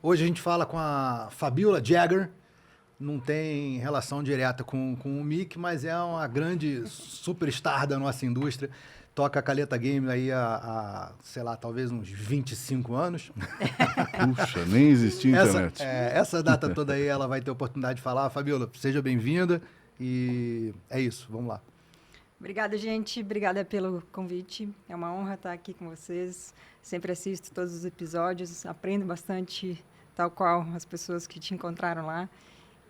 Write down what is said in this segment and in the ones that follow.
Hoje a gente fala com a Fabiola Jagger, não tem relação direta com o Mick, mas é uma grande superstar da nossa indústria. Toca a Caleta Game aí há, sei lá, talvez uns 25 anos. Puxa, nem existia internet. Essa data toda aí ela vai ter oportunidade de falar. Fabiola, seja bem-vinda e é isso, vamos lá. Obrigada, gente. Obrigada pelo convite. É uma honra estar aqui com vocês. Sempre assisto todos os episódios, aprendo bastante, tal qual as pessoas que te encontraram lá.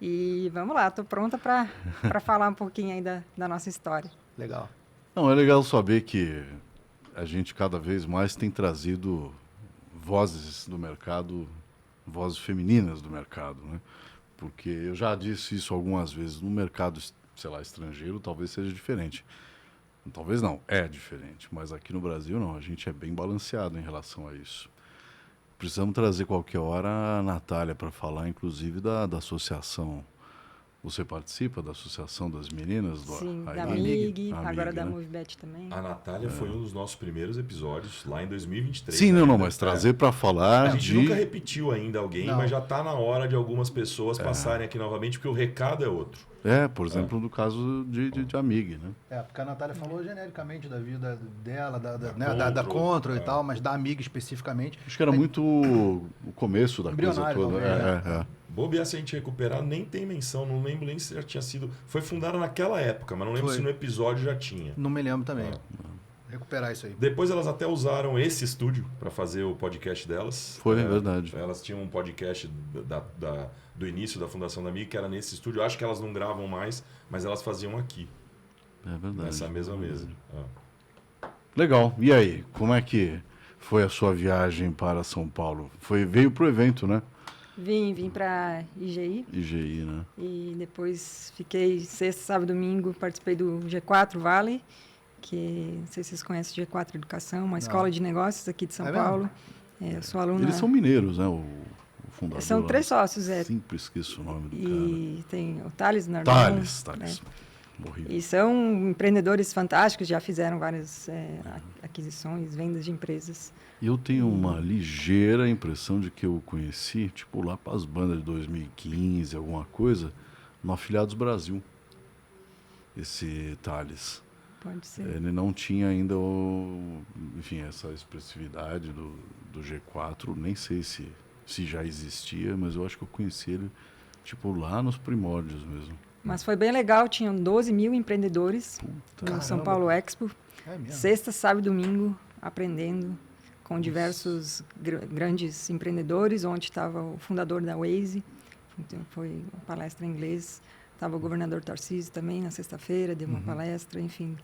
E vamos lá, estou pronta para falar um pouquinho ainda da nossa história. Legal. Não, é legal saber que a gente cada vez mais tem trazido vozes do mercado, vozes femininas do mercado, né? Porque eu já disse isso algumas vezes, no mercado, sei lá, estrangeiro, talvez seja diferente. Talvez não, é diferente, mas aqui no Brasil não, a gente é bem balanceado em relação a isso. Precisamos trazer qualquer hora a Natália para falar, inclusive, da associação. Você participa da Associação das Meninas? Sim, da AMIG, agora da né? Movibet também. A Natália foi um dos nossos primeiros episódios, lá em 2023. Sim, não, ainda. mas trazer para falar A gente de... nunca repetiu ainda alguém, Não. mas já está na hora de algumas pessoas passarem aqui novamente, porque o recado é outro. por exemplo, no caso de Amig, né? Porque a Natália falou genericamente da vida dela, da Control, Control e tal, mas da Amiga especificamente. Acho que era muito o começo da coisa Embrionário, toda. talvez, Bobear, se a gente recuperar, nem tem menção, não lembro nem se já tinha sido... Foi fundada naquela época, mas não lembro Foi. se no episódio já tinha. Não me lembro também. Recuperar isso aí. Depois elas até usaram esse estúdio para fazer o podcast delas. Foi, verdade. Elas tinham um podcast do início da fundação da MIG, que era nesse estúdio. Eu acho que elas não gravam mais, mas elas faziam aqui, É verdade. nessa mesma mesa. Legal. E aí, como é que foi a sua viagem para São Paulo? Veio pro evento, né? Vim para IGI IGI, né? e depois fiquei sexta, sábado, domingo, participei do G4 Vale, que não sei se vocês conhecem o G4 Educação, uma escola de negócios aqui de São Paulo. Eu sou aluna... Eles são mineiros, né? O fundador. São lá. 3 sócios, Sempre esqueço o nome do E tem o Thales Norman. Thales. né? Morri. E são empreendedores fantásticos, já fizeram várias aquisições, vendas de empresas. E eu tenho uma ligeira impressão de que eu conheci, tipo, lá para as bandas de 2015, alguma coisa, no Afiliados Brasil. Esse Thales. Pode ser. Ele não tinha ainda, essa expressividade do G4, nem sei se já existia, mas eu acho que eu conheci ele, tipo, lá nos primórdios mesmo. Mas foi bem legal, tinham 12 mil empreendedores no São Paulo Expo. É mesmo. Sexta, sábado e domingo, aprendendo com diversos grandes empreendedores, onde estava o fundador da Waze, então foi uma palestra em inglês, estava o governador Tarcísio também na sexta-feira, deu uma palestra, enfim,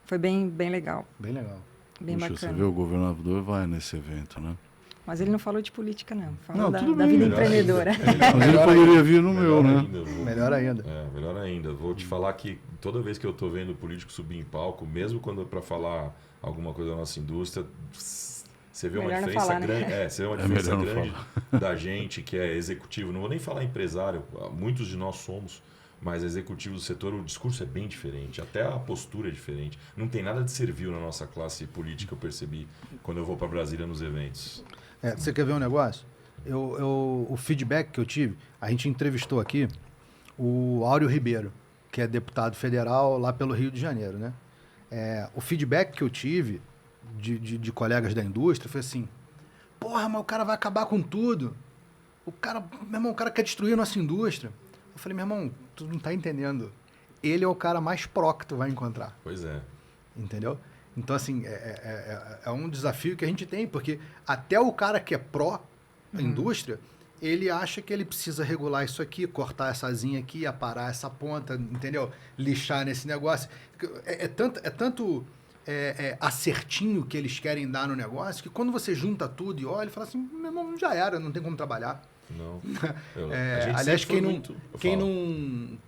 foi bem legal, Bem legal. bem Puxa, bacana. você vê, o governador vai nesse evento, né? Mas ele não falou de política, não, falou Não, da tudo bem, vida melhor empreendedora. Mas ele poderia vir no meu, né? Melhor ainda. Melhor ainda. Vou te falar que toda vez que eu estou vendo o político subir em palco, mesmo quando para falar alguma coisa da nossa indústria, você vê uma Melhor não diferença falar, né? grande, você vê uma diferença melhor não grande da gente que é executivo. Não vou nem falar empresário, muitos de nós somos, mas executivo do setor, o discurso é bem diferente, até a postura é diferente. Não tem nada de servil na nossa classe política, eu percebi quando eu vou para Brasília nos eventos. Você quer ver um negócio? O feedback que eu tive, a gente entrevistou aqui o Áureo Ribeiro, que é deputado federal lá pelo Rio de Janeiro, né? O feedback que eu tive de colegas da indústria foi assim: porra, mas o cara vai acabar com tudo. Meu irmão, o cara quer destruir a nossa indústria. Eu falei, meu irmão, tu não tá entendendo. Ele é o cara mais pró que tu vai encontrar. Pois é. Entendeu? Então, assim, é um desafio que a gente tem, porque até o cara que é pró-indústria, ele acha que ele precisa regular isso aqui, cortar essa asinha aqui, aparar essa ponta, entendeu? Lixar nesse negócio. É tanto acertinho que eles querem dar no negócio, que quando você junta tudo e olha, fala assim, meu irmão, já era, não tem como trabalhar. Não. Aliás,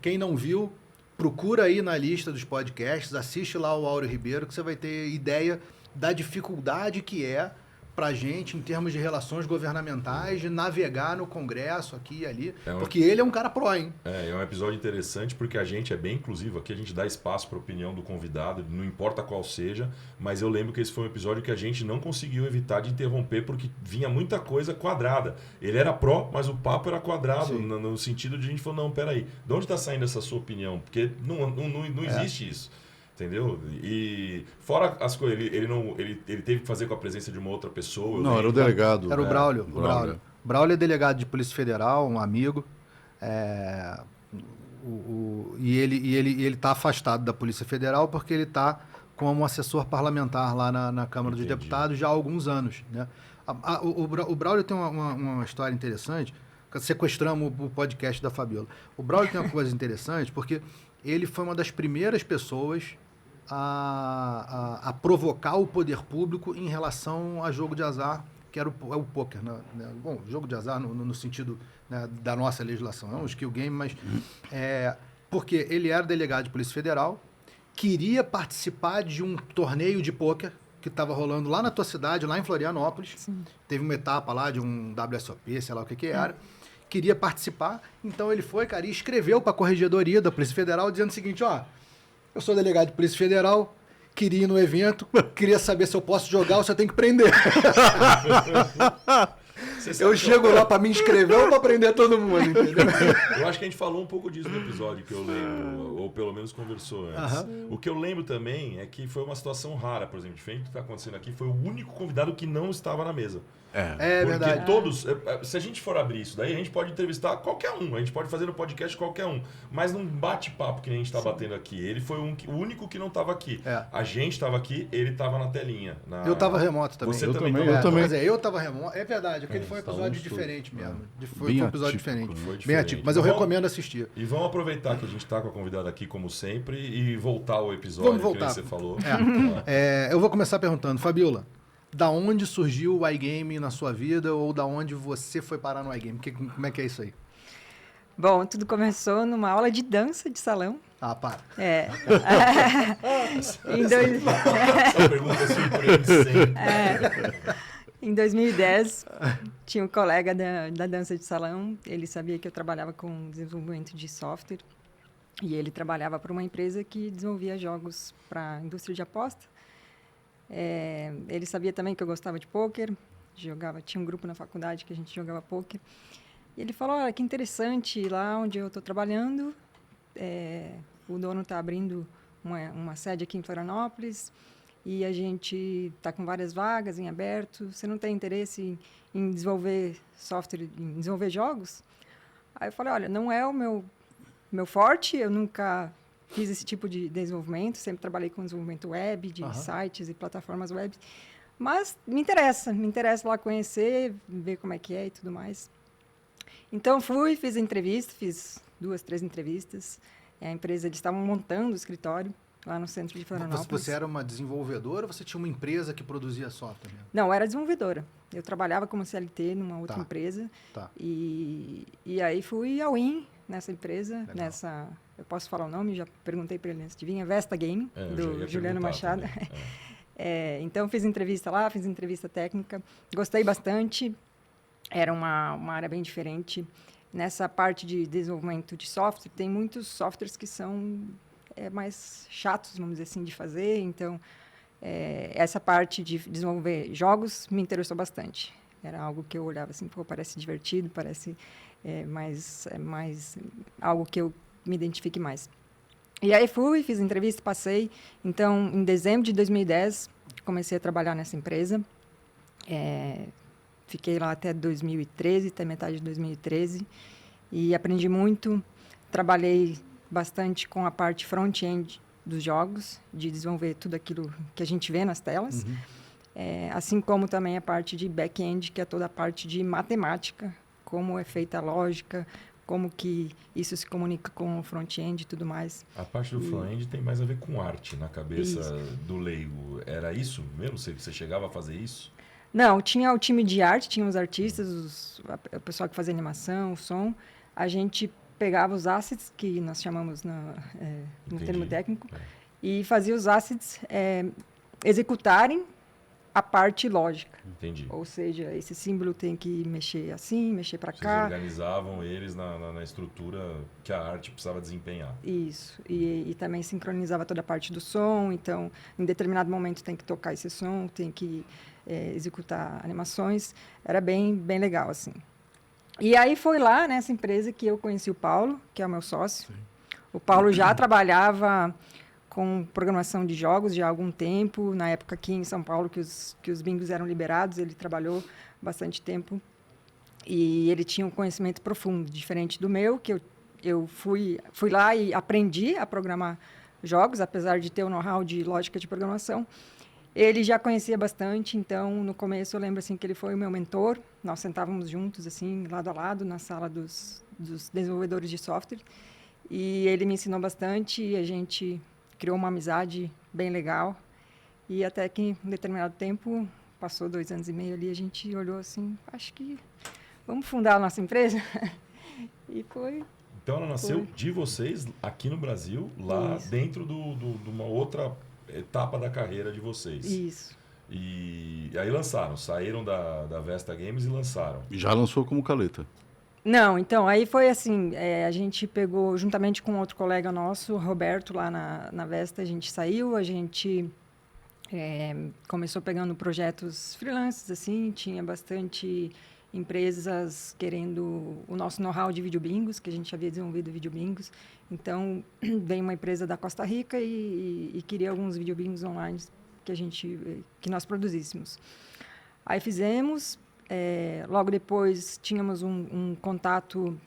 quem não viu, procura aí na lista dos podcasts, assiste lá o Áureo Ribeiro, que você vai ter ideia da dificuldade que é pra gente em termos de relações governamentais, de navegar no Congresso aqui e ali, É um- porque ele é um cara pró, hein? É um episódio interessante porque a gente é bem inclusivo aqui, a gente dá espaço para a opinião do convidado, não importa qual seja, mas eu lembro que esse foi um episódio que a gente não conseguiu evitar de interromper porque vinha muita coisa quadrada. Ele era pró, mas o papo era quadrado, Sim. no sentido de a gente falou, não, peraí, de onde está saindo essa sua opinião? Porque não existe isso. Entendeu? E fora as coisas, ele teve que fazer com a presença de uma outra pessoa. eu Não, era o lembro. delegado. Era o Braulio. o Braulio. Braulio é delegado de Polícia Federal, um amigo. E ele está afastado da Polícia Federal porque ele está como assessor parlamentar lá na Câmara dos Entendi. Deputados já há alguns anos. Né? O Braulio tem uma história interessante. Sequestramos o podcast da Fabiola. O Braulio tem uma coisa interessante porque ele foi uma das primeiras pessoas a provocar o poder público em relação a jogo de azar, que era o pôquer. Né? Bom, jogo de azar no sentido, né, da nossa legislação, não o skill game, mas porque ele era delegado de Polícia Federal, queria participar de um torneio de pôquer que estava rolando lá na tua cidade, lá em Florianópolis. Sim. Teve uma etapa lá de um WSOP, sei lá o que era. Queria participar, então ele foi, cara, e escreveu para a Corregedoria da Polícia Federal dizendo o seguinte, ó, eu sou delegado de Polícia Federal, queria ir no evento, queria saber se eu posso jogar ou se eu tenho que prender. Você sabe Eu chego lá para me inscrever ou para prender todo mundo, entendeu? Eu acho que a gente falou um pouco disso no episódio que eu lembro, ou pelo menos conversou antes. O que eu lembro também é que foi uma situação rara, por exemplo, diferente do que está acontecendo aqui, foi o único convidado que não estava na mesa. É Porque verdade. todos, se a gente for abrir isso daí, a gente pode entrevistar qualquer um, a gente pode fazer no podcast qualquer um, mas não bate-papo que nem a gente está batendo aqui. Ele foi o único que não estava aqui. É. A gente estava aqui, ele estava na telinha. Eu estava remoto também. Você Eu também também, tava eu também. Quer dizer, eu estava remoto. É verdade, aquele foi um episódio estávamos diferente mesmo. Foi Bem um episódio atípico, diferente. Foi Bem diferente. atípico, mas eu Vamos- recomendo assistir. E vamos aproveitar que a gente está com a convidada aqui, como sempre, e voltar ao episódio Vamos voltar. que nem você falou. Eu vou começar perguntando, Fabiola, da onde surgiu o iGame na sua vida ou da onde você foi parar no iGame? Como é que é isso aí? Bom, tudo começou numa aula de dança de salão. Ah, para. Em dois- Essa pergunta surpreende sempre. Em 2010, tinha um colega da dança de salão, ele sabia que eu trabalhava com desenvolvimento de software e ele trabalhava para uma empresa que desenvolvia jogos para a indústria de aposta. Ele sabia também que eu gostava de pôquer, tinha um grupo na faculdade que a gente jogava pôquer. E ele falou, olha, que interessante, lá onde eu estou trabalhando, o dono está abrindo uma sede aqui em Florianópolis, e a gente está com várias vagas em aberto. Você não tem interesse em desenvolver software, em desenvolver jogos? Aí eu falei, olha, não é o meu forte, eu nunca fiz esse tipo de desenvolvimento, sempre trabalhei com desenvolvimento web, de sites e plataformas web. Mas me interessa lá conhecer, ver como é que é e tudo mais. Então fiz a entrevista, fiz 2, 3 entrevistas. A empresa, eles estavam montando o escritório lá no centro de Florianópolis. Você era uma desenvolvedora ou você tinha uma empresa que produzia software mesmo? Não, eu era desenvolvedora. Eu trabalhava como CLT numa outra empresa. Tá. E aí fui ao IN nessa empresa, Legal. eu posso falar o nome, já perguntei para ele antes de vir, a Vesta Game, Eu já do ia Juliano perguntar Machado. também. Então fiz entrevista lá, fiz entrevista técnica, gostei bastante, era uma área bem diferente. Nessa parte de desenvolvimento de software, tem muitos softwares que são mais chatos, vamos dizer assim, de fazer. Então, essa parte de desenvolver jogos me interessou bastante. Era algo que eu olhava assim, pô, parece divertido, parece mais algo que eu me identifique mais. E aí fiz entrevista, passei. Então, em dezembro de 2010, comecei a trabalhar nessa empresa. Fiquei lá até 2013, até metade de 2013, e aprendi muito. Trabalhei bastante com a parte front-end dos jogos, de desenvolver tudo aquilo que a gente vê nas telas, assim como também a parte de back-end, que é toda a parte de matemática, como é feita a lógica, como que isso se comunica com o front-end e tudo mais. A parte do front-end tem mais a ver com arte na cabeça Isso. do leigo. Era isso mesmo? Você chegava a fazer isso? Não, tinha o time de arte, tinha os artistas, o pessoal que fazia animação, o som. A gente pegava os assets, que nós chamamos no termo técnico, e fazia os assets executarem a parte lógica. Entendi. Ou seja, esse símbolo tem que mexer assim, mexer para Vocês cá. organizavam eles na estrutura que a arte precisava desempenhar. Isso. E também sincronizava toda a parte do som. Então, em determinado momento tem que tocar esse som, tem que executar animações. Era bem legal, assim. E aí foi lá, nessa empresa, que eu conheci o Paulo, que é o meu sócio. Sim. O Paulo já trabalhava com programação de jogos já há algum tempo. Na época aqui em São Paulo, que os bingos eram liberados, ele trabalhou bastante tempo. E ele tinha um conhecimento profundo, diferente do meu, que eu fui lá e aprendi a programar jogos, apesar de ter o know-how de lógica de programação. Ele já conhecia bastante, então, no começo, eu lembro assim, que ele foi o meu mentor. Nós sentávamos juntos, assim, lado a lado, na sala dos desenvolvedores de software. E ele me ensinou bastante e a gente criou uma amizade bem legal. E até que, em determinado tempo, passou 2 anos e meio ali, a gente olhou assim, acho que vamos fundar a nossa empresa? E foi... Então, ela nasceu de vocês aqui no Brasil, lá Isso. dentro de uma outra etapa da carreira de vocês. Isso. E aí saíram da Vesta Games e lançaram. E já lançou como Caleta? Não, então, aí foi assim, a gente pegou, juntamente com outro colega nosso, Roberto, lá na Vesta, a gente saiu, a gente começou pegando projetos freelances, assim, tinha bastante empresas querendo o nosso know-how de videobingos, que a gente havia desenvolvido videobingos. Então, veio uma empresa da Costa Rica e queria alguns videobingos online que nós produzíssemos. Aí fizemos, logo depois tínhamos um contato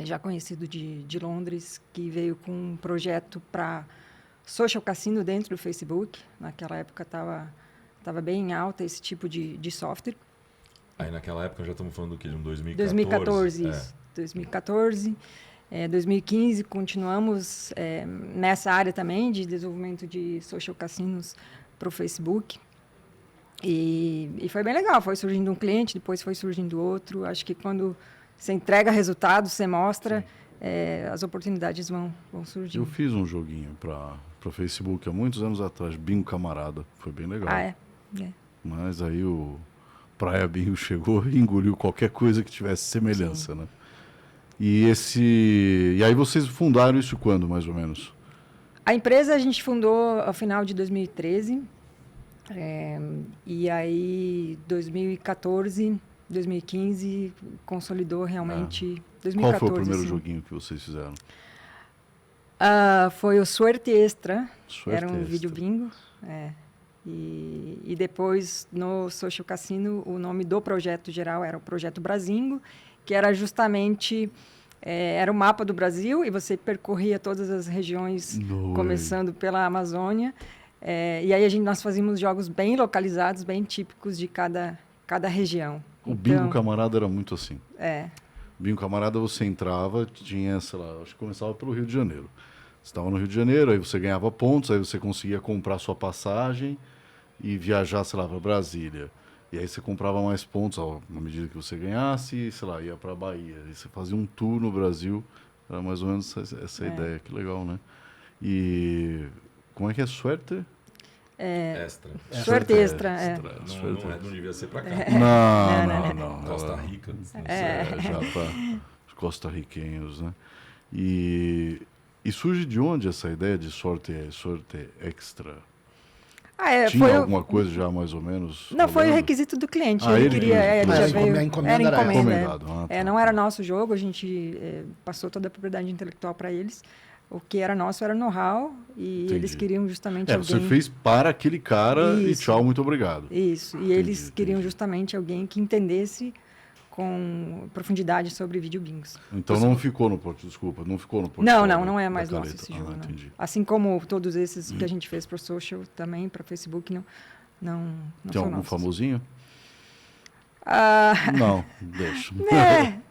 já conhecido de Londres, que veio com um projeto para social cassino dentro do Facebook. Naquela época estava bem em alta esse tipo de software. Aí naquela época já estamos falando do quê? De um 2014? 2014, isso. 2014. 2015 continuamos nessa área também de desenvolvimento de social cassinos para o Facebook. E foi bem legal. Foi surgindo um cliente, depois foi surgindo outro. Acho que quando você entrega resultados, você mostra, as oportunidades vão surgindo. Eu fiz um joguinho para o Facebook há muitos anos atrás, Bingo Camarada. Foi bem legal. Ah, é? Mas aí o Praia Bingo chegou e engoliu qualquer coisa que tivesse semelhança, né? E aí vocês fundaram isso quando, mais ou menos? A empresa a gente fundou ao final de 2013. E aí, 2014, 2015, consolidou realmente... 2014, qual foi o primeiro assim. joguinho que vocês fizeram? Foi o Suerte Extra. Suerte Era um Extra. vídeo bingo. E depois, no Social Cassino, o nome do projeto geral era o Projeto Brasingo, que era justamente... era o mapa do Brasil e você percorria todas as regiões, começando pela Amazônia. E aí nós fazíamos jogos bem localizados, bem típicos de cada região. O Bingo Camarada era muito assim. Bingo Camarada você entrava, tinha, sei lá, acho que começava pelo Rio de Janeiro. Você estava no Rio de Janeiro, aí você ganhava pontos, aí você conseguia comprar sua passagem e viajar, sei lá, para Brasília. E aí você comprava mais pontos à medida que você ganhasse e, sei lá, ia para a Bahia. E você fazia um tour no Brasil, era mais ou menos essa ideia. Que legal, né? E como é que é? Suerte? Extra. Suerte Extra, Não devia ser para cá. Não. Costa Rica. Já para os costarriquenhos, né? E surge de onde essa ideia de sorte extra? Tinha alguma coisa já mais ou menos? Não, foi o requisito do cliente. Ele queria, ele já veio. A encomenda era encomendado. Não era nosso jogo, a gente passou toda a propriedade intelectual para eles. O que era nosso era know-how e eles queriam justamente alguém... Você fez para aquele cara e tchau, muito obrigado. Isso, e eles queriam justamente alguém que entendesse com profundidade sobre videobingos. Então não ficou no portfólio. Não é mais nosso esse jogo. Entendi. Assim como todos esses que a gente fez para o social também, para Facebook, não tem algum nossos. Famosinho? Não, deixa.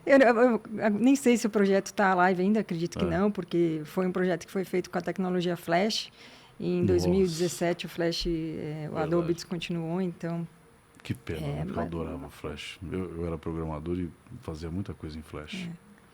Eu nem sei se o projeto está live ainda, acredito que não, porque foi um projeto que foi feito com a tecnologia Flash. E em 2017 o Flash, o Adobe descontinuou, então... Que pena, eu adorava Flash. Eu era programador e fazia muita coisa em Flash.